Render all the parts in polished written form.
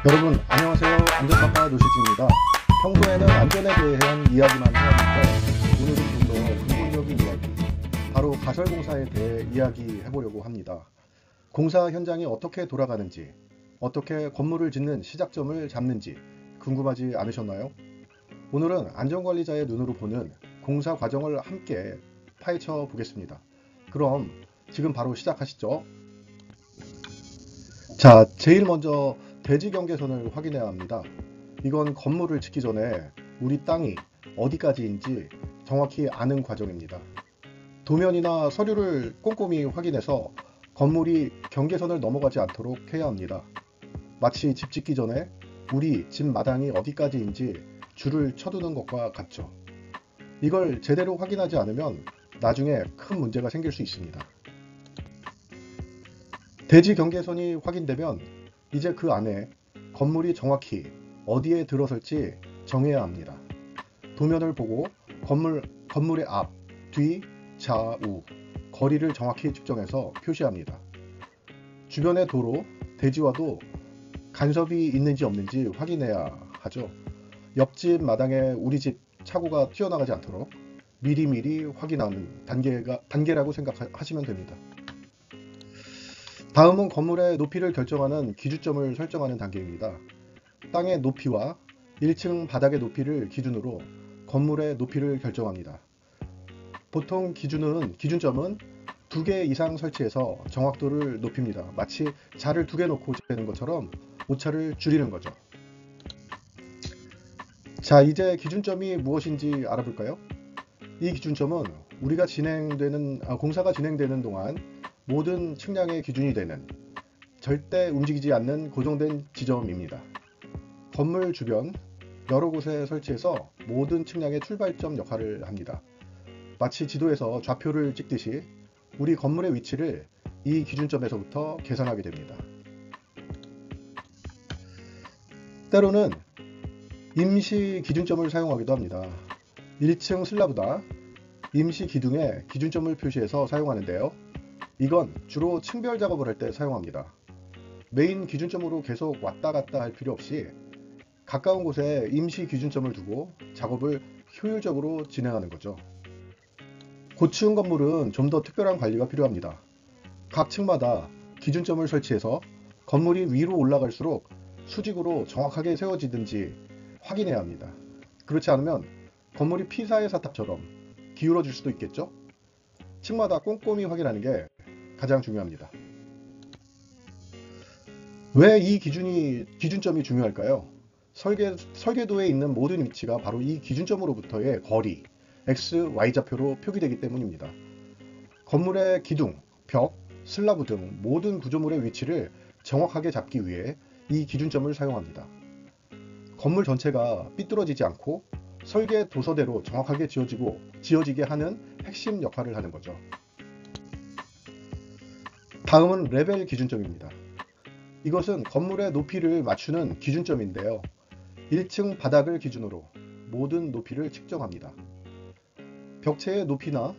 여러분 안녕하세요. 안전박사 노시진입니다. 평소에는 안전에 대한 이야기만 해왔는데 오늘은 좀 더 근본적인 이야기, 바로 가설공사에 대해 이야기해보려고 합니다. 공사 현장이 어떻게 돌아가는지, 어떻게 건물을 짓는 시작점을 잡는지 궁금하지 않으셨나요? 오늘은 안전관리자의 눈으로 보는 공사 과정을 함께 파헤쳐 보겠습니다. 그럼 지금 바로 시작하시죠. 자, 제일 먼저 대지 경계선을 확인해야 합니다. 이건 건물을 짓기 전에 우리 땅이 어디까지인지 정확히 아는 과정입니다. 도면이나 서류를 꼼꼼히 확인해서 건물이 경계선을 넘어가지 않도록 해야 합니다. 마치 집 짓기 전에 우리 집 마당이 어디까지인지 줄을 쳐두는 것과 같죠. 이걸 제대로 확인하지 않으면 나중에 큰 문제가 생길 수 있습니다. 대지 경계선이 확인되면 이제 그 안에 건물이 정확히 어디에 들어설지 정해야 합니다. 도면을 보고 건물의 앞, 뒤, 좌우, 거리를 정확히 측정해서 표시합니다. 주변의 도로, 대지와도 간섭이 있는지 없는지 확인해야 하죠. 옆집 마당에 우리 집 차고가 튀어나가지 않도록 미리미리 확인하는 단계라고 생각하시면 됩니다. 다음은 건물의 높이를 결정하는 기준점을 설정하는 단계입니다. 땅의 높이와 1층 바닥의 높이를 기준으로 건물의 높이를 결정합니다. 보통 기준점은 2개 이상 설치해서 정확도를 높입니다. 마치 자를 2개 놓고 재는 것처럼 오차를 줄이는 거죠. 자, 이제 기준점이 무엇인지 알아볼까요? 이 기준점은 우리가 공사가 진행되는 동안 모든 측량의 기준이 되는 절대 움직이지 않는 고정된 지점입니다. 건물 주변 여러 곳에 설치해서 모든 측량의 출발점 역할을 합니다. 마치 지도에서 좌표를 찍듯이 우리 건물의 위치를 이 기준점에서부터 계산하게 됩니다. 때로는 임시 기준점을 사용하기도 합니다. 1층 슬라브나 임시 기둥에 기준점을 표시해서 사용하는데요. 이건 주로 층별 작업을 할 때 사용합니다. 메인 기준점으로 계속 왔다 갔다 할 필요 없이 가까운 곳에 임시 기준점을 두고 작업을 효율적으로 진행하는 거죠. 고층 건물은 좀 더 특별한 관리가 필요합니다. 각 층마다 기준점을 설치해서 건물이 위로 올라갈수록 수직으로 정확하게 세워지든지 확인해야 합니다. 그렇지 않으면 건물이 피사의 사탑처럼 기울어질 수도 있겠죠? 층마다 꼼꼼히 확인하는 게 가장 중요합니다. 왜 이 기준점이 중요할까요? 설계도에 있는 모든 위치가 바로 이 기준점으로부터의 거리, x, y 좌표로 표기되기 때문입니다. 건물의 기둥, 벽, 슬라브 등 모든 구조물의 위치를 정확하게 잡기 위해 이 기준점을 사용합니다. 건물 전체가 삐뚤어지지 않고 설계 도서대로 정확하게 지어지게 하는 핵심 역할을 하는 거죠. 다음은 레벨 기준점입니다. 이것은 건물의 높이를 맞추는 기준점인데요. 1층 바닥을 기준으로 모든 높이를 측정합니다. 벽체의 높이나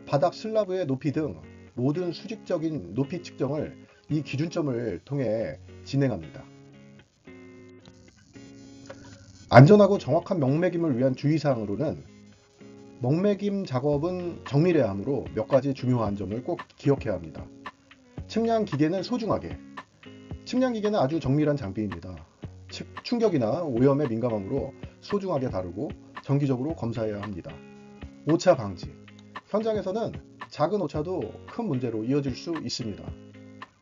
바닥 슬라브의 높이 등 모든 수직적인 높이 측정을 이 기준점을 통해 진행합니다. 안전하고 정확한 명매김을 위한 주의사항으로는 명매김 작업은 정밀해야 하므로 몇 가지 중요한 점을 꼭 기억해야 합니다. 측량 기계는 소중하게, 측량 기계는 아주 정밀한 장비입니다. 충격이나 오염에 민감하므로 소중하게 다루고 정기적으로 검사해야 합니다. 오차 방지, 현장에서는 작은 오차도 큰 문제로 이어질 수 있습니다.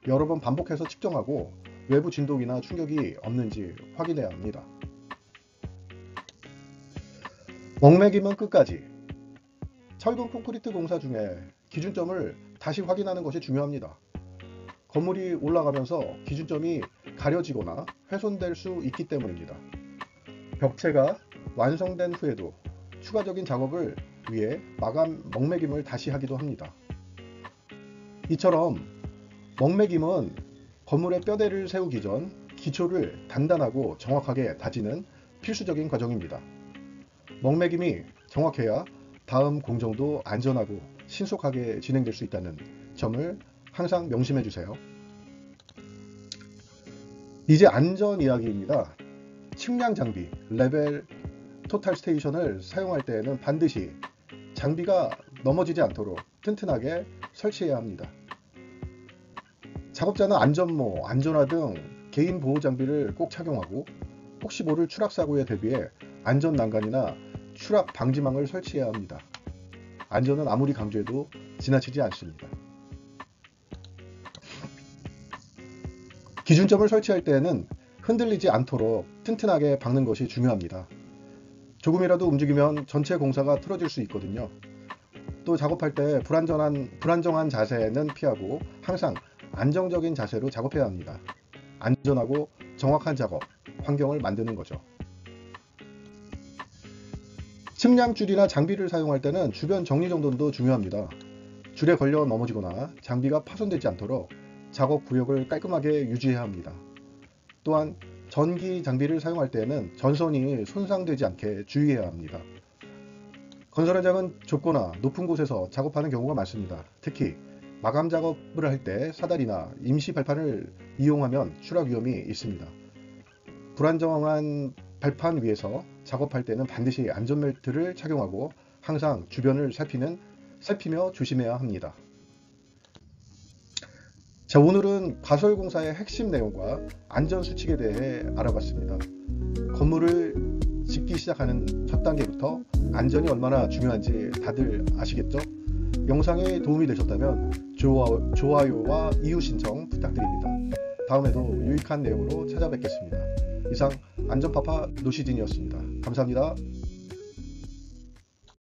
여러 번 반복해서 측정하고 외부 진동이나 충격이 없는지 확인해야 합니다. 명매김은 끝까지. 철근 콘크리트 공사 중에 기준점을 다시 확인하는 것이 중요합니다. 건물이 올라가면서 기준점이 가려지거나 훼손될 수 있기 때문입니다. 벽체가 완성된 후에도 추가적인 작업을 위해 마감 명매김을 다시 하기도 합니다. 이처럼 명매김은 건물의 뼈대를 세우기 전 기초를 단단하고 정확하게 다지는 필수적인 과정입니다. 명매김이 정확해야 다음 공정도 안전하고 신속하게 진행될 수 있다는 점을 항상 명심해 주세요. 이제 안전 이야기입니다. 측량 장비, 레벨 토탈 스테이션을 사용할 때에는 반드시 장비가 넘어지지 않도록 튼튼하게 설치해야 합니다. 작업자는 안전모, 안전화 등 개인 보호 장비를 꼭 착용하고 혹시 모를 추락 사고에 대비해 안전 난간이나 추락 방지망을 설치해야 합니다. 안전은 아무리 강조해도 지나치지 않습니다. 기준점을 설치할 때에는 흔들리지 않도록 튼튼하게 박는 것이 중요합니다. 조금이라도 움직이면 전체 공사가 틀어질 수 있거든요. 또 작업할 때 불안정한 자세는 피하고 항상 안정적인 자세로 작업해야 합니다. 안전하고 정확한 작업 환경을 만드는 거죠. 측량줄이나 장비를 사용할 때는 주변 정리정돈도 중요합니다. 줄에 걸려 넘어지거나 장비가 파손되지 않도록 작업 구역을 깔끔하게 유지해야 합니다. 또한 전기 장비를 사용할 때에는 전선이 손상되지 않게 주의해야 합니다. 건설 현장은 좁거나 높은 곳에서 작업하는 경우가 많습니다. 특히 마감 작업을 할 때 사다리나 임시 발판을 이용하면 추락 위험이 있습니다. 불안정한 발판 위에서 작업할 때는 반드시 안전벨트를 착용하고 항상 주변을 살피며 조심해야 합니다. 자, 오늘은 가설공사의 핵심 내용과 안전수칙에 대해 알아봤습니다. 건물을 짓기 시작하는 첫 단계부터 안전이 얼마나 중요한지 다들 아시겠죠? 영상이 도움이 되셨다면 좋아요와 이웃 신청 부탁드립니다. 다음에도 유익한 내용으로 찾아뵙겠습니다. 이상 안전파파 노시진이었습니다. 감사합니다.